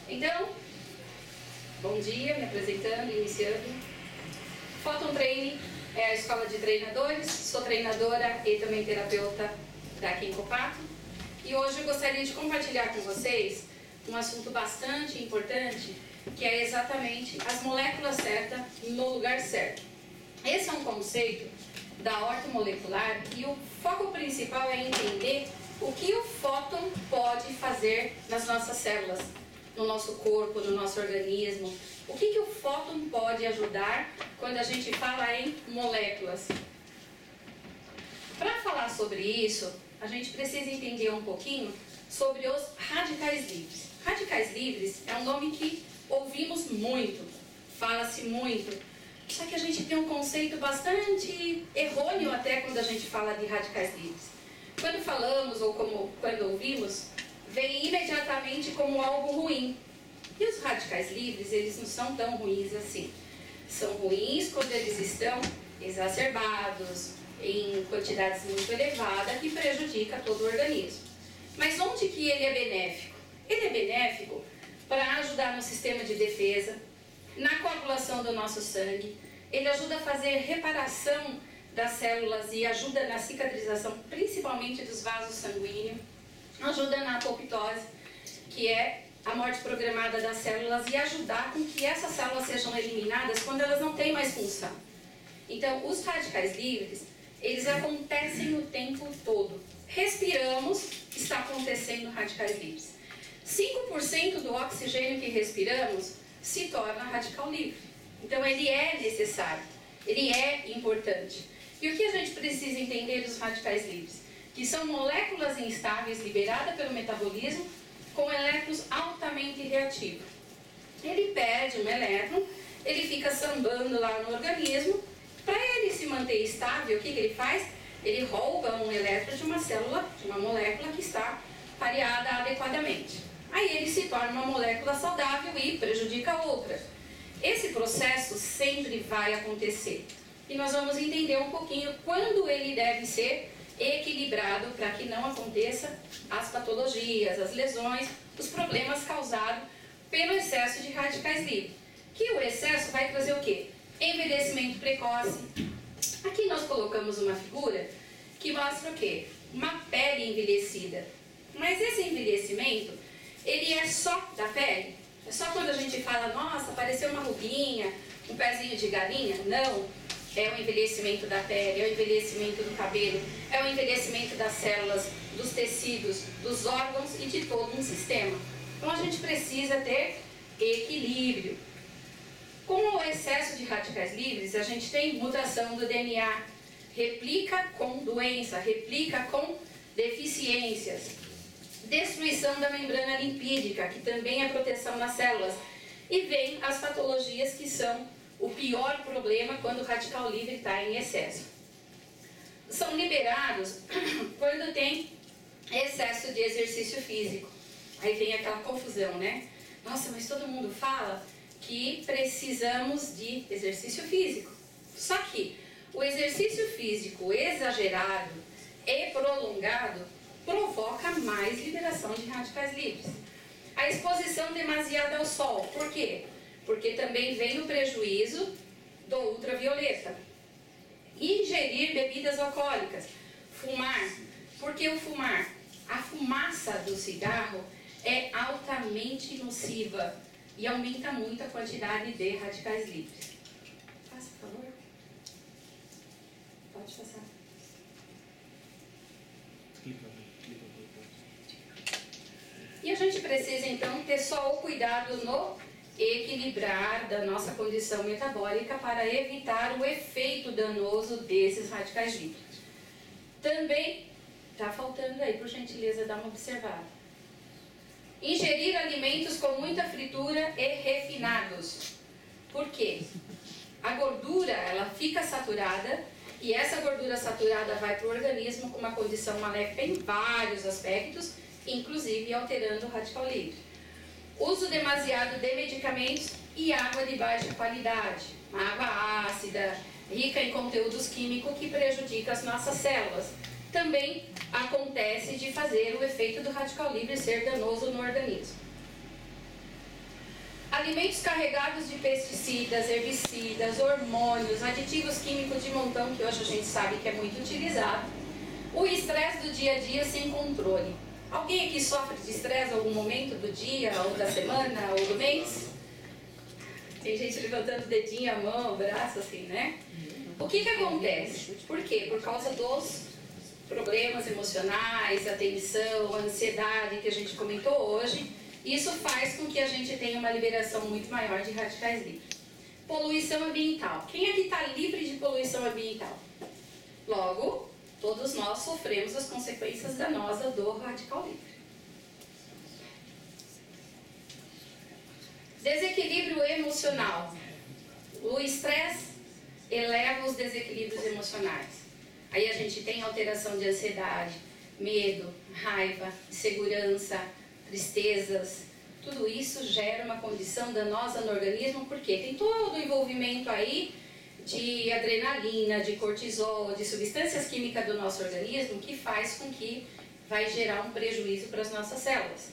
Então, bom dia, me apresentando, iniciando. Photon Training é a escola de treinadores, sou treinadora e também terapeuta da Kenkopato. E hoje eu gostaria de compartilhar com vocês um assunto bastante importante, que é exatamente as moléculas certas no lugar certo. Esse é um conceito da ortomolecular e o foco principal é entender o que o fóton pode fazer nas nossas células, no nosso corpo, no nosso organismo. O que o fóton pode ajudar quando a gente fala em moléculas? Para falar sobre isso, a gente precisa entender um pouquinho sobre os radicais livres. Radicais livres é um nome que ouvimos muito, fala-se muito, só que a gente tem um conceito bastante errôneo até quando a gente fala de radicais livres. Quando falamos ou quando ouvimos, vem imediatamente como algo ruim. E os radicais livres, eles não são tão ruins assim. São ruins quando eles estão exacerbados, em quantidades muito elevadas, que prejudica todo o organismo. Mas onde que ele é benéfico? Ele é benéfico para ajudar no sistema de defesa, na coagulação do nosso sangue, ele ajuda a fazer reparação das células e ajuda na cicatrização, principalmente dos vasos sanguíneos, ajuda na apoptose, que é a morte programada das células, e ajudar com que essas células sejam eliminadas quando elas não têm mais função. Então, os radicais livres, eles acontecem o tempo todo. Respiramos, está acontecendo radicais livres. 5% do oxigênio que respiramos se torna radical livre. Então, ele é necessário, ele é importante. E o que a gente precisa entender dos radicais livres? Que são moléculas instáveis liberadas pelo metabolismo com elétrons altamente reativos. Ele perde um elétron, ele fica sambando lá no organismo. Para ele se manter estável, o que ele faz? Ele rouba um elétron de uma célula, de uma molécula que está pareada adequadamente. Aí ele se torna uma molécula saudável e prejudica a outra. Esse processo sempre vai acontecer. E nós vamos entender um pouquinho quando ele deve ser equilibrado para que não aconteça as patologias, as lesões, os problemas causados pelo excesso de radicais livres. Que o excesso vai trazer o quê? Envelhecimento precoce. Aqui nós colocamos uma figura que mostra o quê? Uma pele envelhecida. Mas esse envelhecimento, ele é só da pele? É só quando a gente fala, nossa, apareceu uma ruguinha, um pezinho de galinha? Não. É o envelhecimento da pele, é o envelhecimento do cabelo, é o envelhecimento das células, dos tecidos, dos órgãos e de todo um sistema. Então a gente precisa ter equilíbrio. Com o excesso de radicais livres, a gente tem mutação do DNA, replica com doença, replica com deficiências, destruição da membrana lipídica, que também é proteção das células, e vem as patologias que são o pior problema quando o radical livre está em excesso. São liberados quando tem excesso de exercício físico. Aí vem aquela confusão, né? Nossa, mas todo mundo fala que precisamos de exercício físico. Só que o exercício físico exagerado e prolongado provoca mais liberação de radicais livres. A exposição demasiada ao sol, por quê? Porque também vem o prejuízo do ultravioleta. Ingerir bebidas alcoólicas, fumar, porque o fumar, a fumaça do cigarro é altamente nociva e aumenta muito a quantidade de radicais livres. Faça, por favor. Pode passar. E a gente precisa então ter só o cuidado no equilibrar da nossa condição metabólica para evitar o efeito danoso desses radicais livres. Também, está faltando aí, por gentileza, dá uma observada. Ingerir alimentos com muita fritura e refinados. Por quê? A gordura, ela fica saturada e essa gordura saturada vai para o organismo com uma condição maléfica em vários aspectos, inclusive alterando o radical livre. Uso demasiado de medicamentos e água de baixa qualidade. Água ácida, rica em conteúdos químicos que prejudicam as nossas células. Também acontece de fazer o efeito do radical livre ser danoso no organismo. alimentos carregados de pesticidas, herbicidas, hormônios, aditivos químicos de montão, que hoje a gente sabe que é muito utilizado, o estresse do dia a dia sem controle. Alguém aqui sofre de estresse em algum momento do dia, ou da semana, ou do mês? Tem gente levantando o dedinho, a mão, o braço, assim, né? O que acontece? Por quê? Por causa dos problemas emocionais, a tensão, a ansiedade que a gente comentou hoje. Isso faz com que a gente tenha uma liberação muito maior de radicais livres. Poluição ambiental. Quem aqui está livre de poluição ambiental? Logo, todos nós sofremos as consequências danosas do radical livre. Desequilíbrio emocional. O estresse eleva os desequilíbrios emocionais. Aí a gente tem alteração de ansiedade, medo, raiva, insegurança, tristezas. Tudo isso gera uma condição danosa no organismo, porque tem todo o envolvimento aí de adrenalina, de cortisol, de substâncias químicas do nosso organismo que faz com que vai gerar um prejuízo para as nossas células.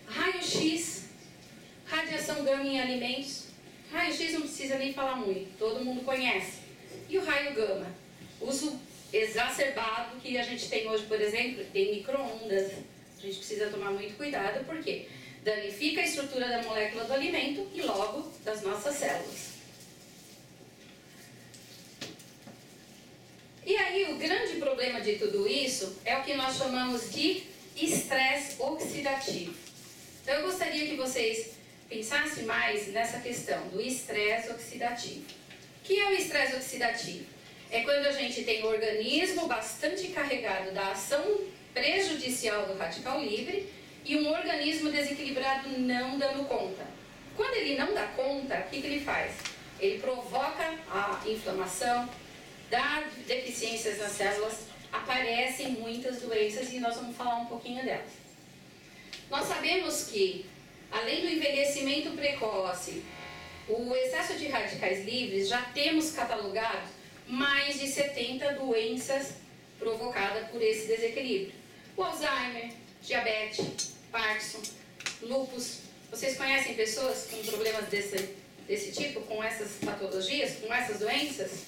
Raio-X, radiação gama em alimentos. Raio-X não precisa nem falar muito, todo mundo conhece. E o raio gama? Uso exacerbado que a gente tem hoje, por exemplo, tem micro-ondas. A gente precisa tomar muito cuidado, porque danifica a estrutura da molécula do alimento e logo das nossas células. E aí o grande problema de tudo isso é o que nós chamamos de estresse oxidativo. Então eu gostaria que vocês pensassem mais nessa questão do estresse oxidativo. O que é o estresse oxidativo? É quando a gente tem um organismo bastante carregado da ação prejudicial do radical livre e um organismo desequilibrado não dando conta. Quando ele não dá conta, o que ele faz? Ele provoca a inflamação, dá deficiências nas células, aparecem muitas doenças e nós vamos falar um pouquinho delas. Nós sabemos que, além do envelhecimento precoce, o excesso de radicais livres, já temos catalogado mais de 70 doenças provocadas por esse desequilíbrio. O Alzheimer, diabetes, Parkinson, lúpus. Vocês conhecem pessoas com problemas desse tipo, com essas patologias, com essas doenças?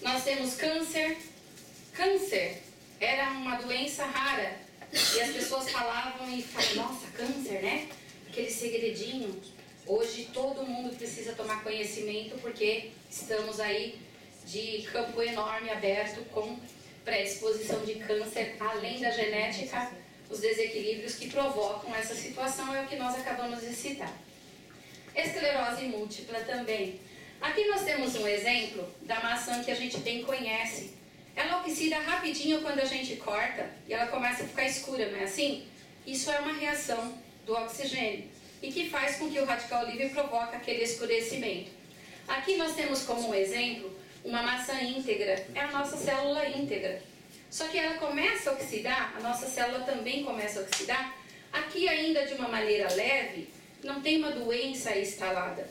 Nós temos câncer. Câncer era uma doença rara e as pessoas falavam e falavam, nossa, câncer, né? Aquele segredinho. Hoje todo mundo precisa tomar conhecimento porque estamos aí de campo enorme aberto com predisposição de câncer, além da genética, os desequilíbrios que provocam essa situação é o que nós acabamos de citar. Esclerose múltipla também. Aqui nós temos um exemplo da maçã que a gente bem conhece. Ela oxida rapidinho quando a gente corta e ela começa a ficar escura, não é assim? Isso é uma reação do oxigênio e que faz com que o radical livre provoque aquele escurecimento. Aqui nós temos como um exemplo uma maçã íntegra, é a nossa célula íntegra. Só que ela começa a oxidar, a nossa célula também começa a oxidar, aqui ainda de uma maneira leve, não tem uma doença instalada.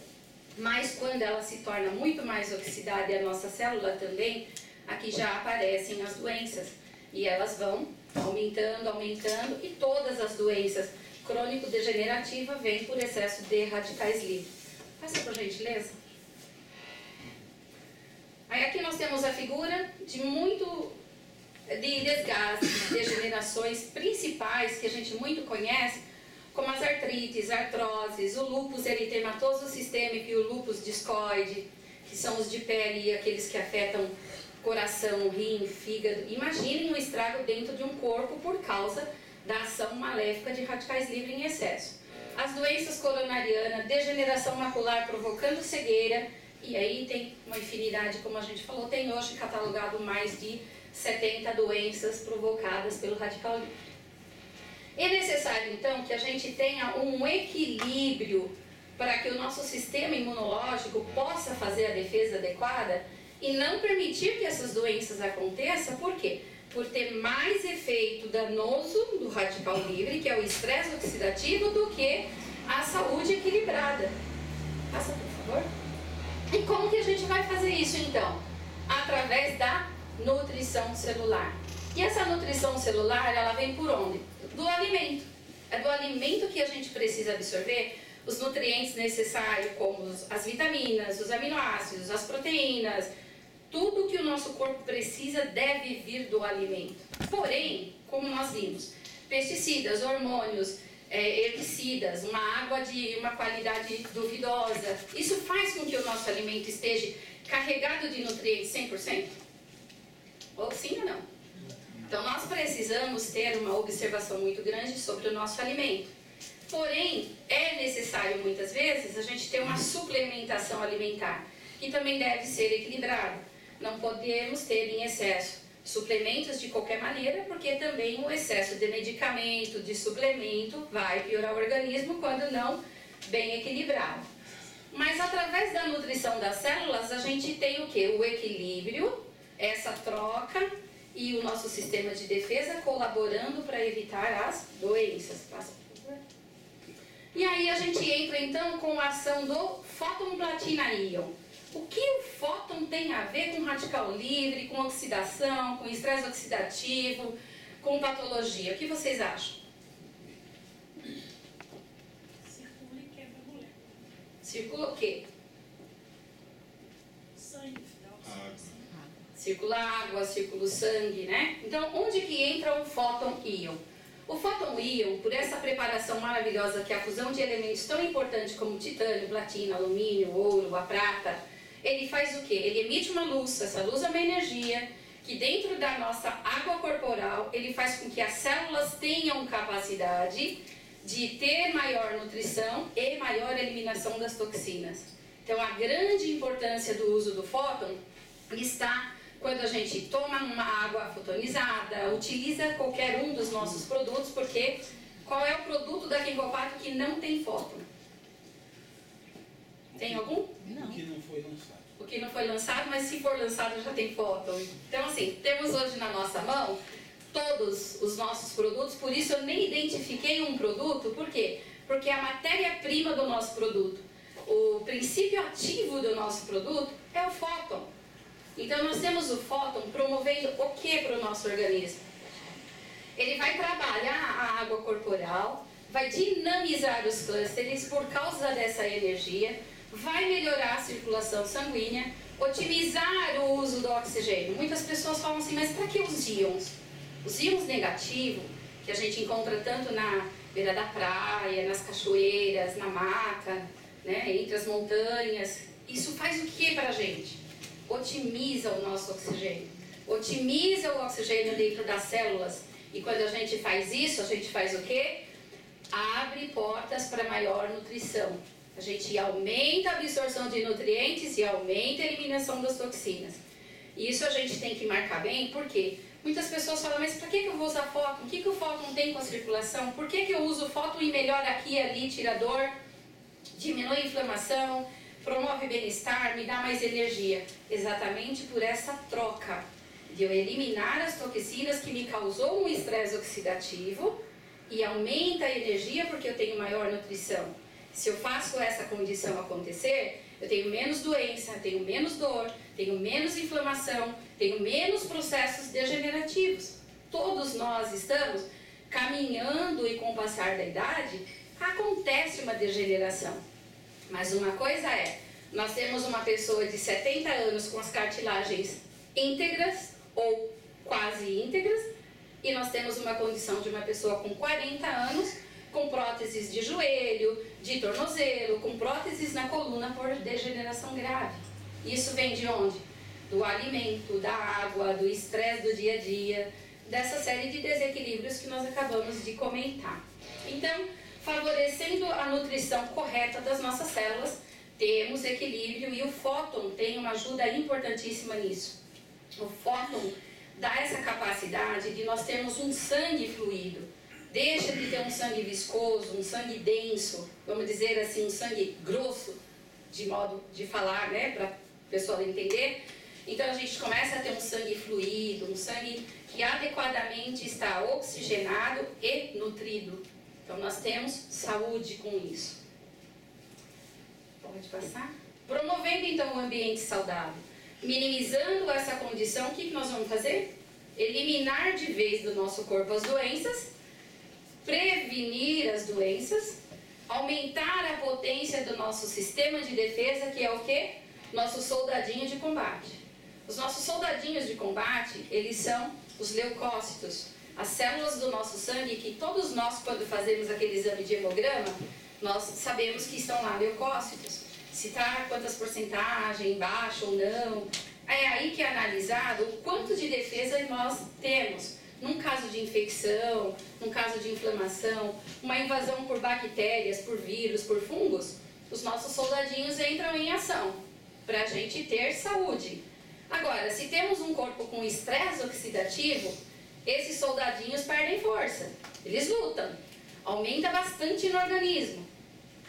Mas quando ela se torna muito mais oxidada e a nossa célula também, aqui já aparecem as doenças. E elas vão aumentando, aumentando, e todas as doenças crônico-degenerativas vêm por excesso de radicais livres. Passa por gentileza. Aí aqui nós temos a figura de desgastes, degenerações principais que a gente muito conhece, como as artrites, artroses, o lúpus eritematoso sistêmico e o lúpus discoide, que são os de pele e aqueles que afetam coração, rim, fígado. Imaginem um estrago dentro de um corpo por causa da ação maléfica de radicais livres em excesso. As doenças coronarianas, degeneração macular provocando cegueira, e aí tem uma infinidade, como a gente falou, tem hoje catalogado mais de 70 doenças provocadas pelo radical livre. É necessário, então, que a gente tenha um equilíbrio para que o nosso sistema imunológico possa fazer a defesa adequada e não permitir que essas doenças aconteçam. Por quê? Por ter mais efeito danoso do radical livre, que é o estresse oxidativo, do que a saúde equilibrada. Passa, por favor. E como que a gente vai fazer isso, então? Através da nutrição celular. E essa nutrição celular, ela vem por onde? Do alimento. É do alimento que a gente precisa absorver os nutrientes necessários, como as vitaminas, os aminoácidos, as proteínas, tudo que o nosso corpo precisa deve vir do alimento. Porém, como nós vimos, pesticidas, hormônios, herbicidas, uma água de uma qualidade duvidosa, isso faz com que o nosso alimento esteja carregado de nutrientes 100%? Ou sim ou não? Então nós precisamos ter uma observação muito grande sobre o nosso alimento. Porém, é necessário muitas vezes a gente ter uma suplementação alimentar, que também deve ser equilibrada. Não podemos ter em excesso suplementos de qualquer maneira, porque também o excesso de medicamento, de suplemento, vai piorar o organismo quando não bem equilibrado. Mas através da nutrição das células, a gente tem o quê? O equilíbrio, essa troca e o nosso sistema de defesa colaborando para evitar as doenças. Passa, por favor. E aí a gente entra então com a ação do fóton platina íon. O que o fóton tem a ver com radical livre, com oxidação, com estresse oxidativo, com patologia? O que vocês acham? Circula e quebra a molécula. Circula o quê? Sangue, Circula água, circula o sangue, né? Então, onde que entra o fóton íon? O fóton íon, por essa preparação maravilhosa que é a fusão de elementos tão importantes como titânio, platina, alumínio, ouro, a prata, ele faz o quê? Ele emite uma luz, essa luz é uma energia que dentro da nossa água corporal, ele faz com que as células tenham capacidade de ter maior nutrição e maior eliminação das toxinas. Então, a grande importância do uso do fóton está quando a gente toma uma água fotonizada, utiliza qualquer um dos nossos produtos, porque qual é o produto da Kengopato que não tem fóton? Tem algum? Não. O que não foi lançado. O que não foi lançado, mas se for lançado já tem fóton. Então assim, temos hoje na nossa mão todos os nossos produtos, por isso eu nem identifiquei um produto, por quê? Porque a matéria-prima do nosso produto, o princípio ativo do nosso produto é o fóton. Então nós temos o fóton promovendo o que para o nosso organismo? Ele vai trabalhar a água corporal, vai dinamizar os clústeres por causa dessa energia, vai melhorar a circulação sanguínea, otimizar o uso do oxigênio. Muitas pessoas falam assim, mas para que os íons? Os íons negativos, que a gente encontra tanto na beira da praia, nas cachoeiras, na mata, né, entre as montanhas, isso faz o que para a gente? Otimiza o nosso oxigênio, otimiza o oxigênio dentro das células. E quando a gente faz isso, a gente faz o quê? Abre portas para maior nutrição. A gente aumenta a absorção de nutrientes e aumenta a eliminação das toxinas. E isso a gente tem que marcar bem, porque muitas pessoas falam, mas para que eu vou usar fóton? O que o fóton tem com a circulação? Por que eu uso fóton e melhora aqui e ali, tira dor, diminui a inflamação, promove bem-estar, me dá mais energia? Exatamente por essa troca de eu eliminar as toxinas que me causou um estresse oxidativo e aumenta a energia porque eu tenho maior nutrição. Se eu faço essa condição acontecer, eu tenho menos doença, tenho menos dor, tenho menos inflamação, tenho menos processos degenerativos. Todos nós estamos caminhando e com o passar da idade, acontece uma degeneração. Mas uma coisa é, nós temos uma pessoa de 70 anos com as cartilagens íntegras ou quase íntegras, e nós temos uma condição de uma pessoa com 40 anos com próteses de joelho, de tornozelo, com próteses na coluna por degeneração grave. Isso vem de onde? Do alimento, da água, do estresse do dia a dia, dessa série de desequilíbrios que nós acabamos de comentar. Então, favorecendo a nutrição correta das nossas células, temos equilíbrio e o fóton tem uma ajuda importantíssima nisso. O fóton dá essa capacidade de nós termos um sangue fluido. Deixa de ter um sangue viscoso, um sangue denso, vamos dizer assim, um sangue grosso, de modo de falar, né, para o pessoal entender. Então a gente começa a ter um sangue fluido, um sangue que adequadamente está oxigenado e nutrido. Então nós temos saúde com isso. Pode passar? Promovendo então um ambiente saudável, minimizando essa condição, o que nós vamos fazer? Eliminar de vez do nosso corpo as doenças, prevenir as doenças, aumentar a potência do nosso sistema de defesa, que é o quê? Nosso soldadinho de combate. Os nossos soldadinhos de combate, eles são os leucócitos, as células do nosso sangue que todos nós, quando fazemos aquele exame de hemograma, nós sabemos que estão lá leucócitos. Se está quantas porcentagem, baixo ou não. É aí que é analisado o quanto de defesa nós temos. Num caso de infecção, num caso de inflamação, uma invasão por bactérias, por vírus, por fungos, os nossos soldadinhos entram em ação para a gente ter saúde. Agora, se temos um corpo com estresse oxidativo, esses soldadinhos perdem força, eles lutam, aumenta bastante no organismo.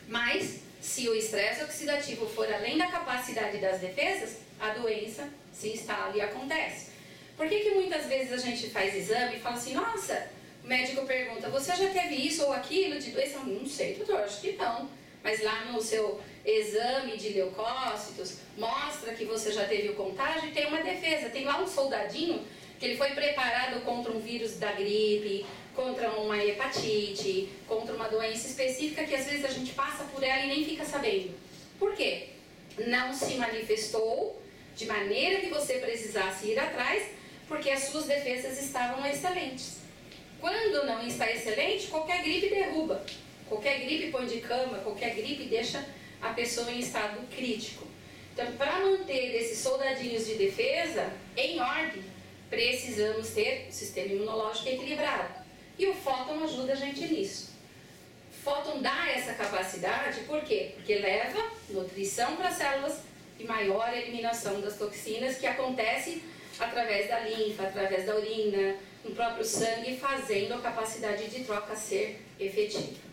Mas, se o estresse oxidativo for além da capacidade das defesas, a doença se instala e acontece. Por que muitas vezes a gente faz exame e fala assim, nossa, o médico pergunta, você já teve isso ou aquilo de doença? Não sei, doutor, acho que não. Mas lá no seu exame de leucócitos, mostra que você já teve o contágio e tem uma defesa. Tem lá um soldadinho que ele foi preparado contra um vírus da gripe, contra uma hepatite, contra uma doença específica que às vezes a gente passa por ela e nem fica sabendo. Por quê? Não se manifestou de maneira que você precisasse ir atrás, porque as suas defesas estavam excelentes. Quando não está excelente, qualquer gripe derruba. Qualquer gripe põe de cama, qualquer gripe deixa a pessoa em estado crítico. Então, para manter esses soldadinhos de defesa em ordem, precisamos ter o sistema imunológico equilibrado. E o fóton ajuda a gente nisso. O fóton dá essa capacidade, por quê? Porque leva nutrição para as células e maior eliminação das toxinas, que acontece através da linfa, através da urina, no próprio sangue, fazendo a capacidade de troca ser efetiva.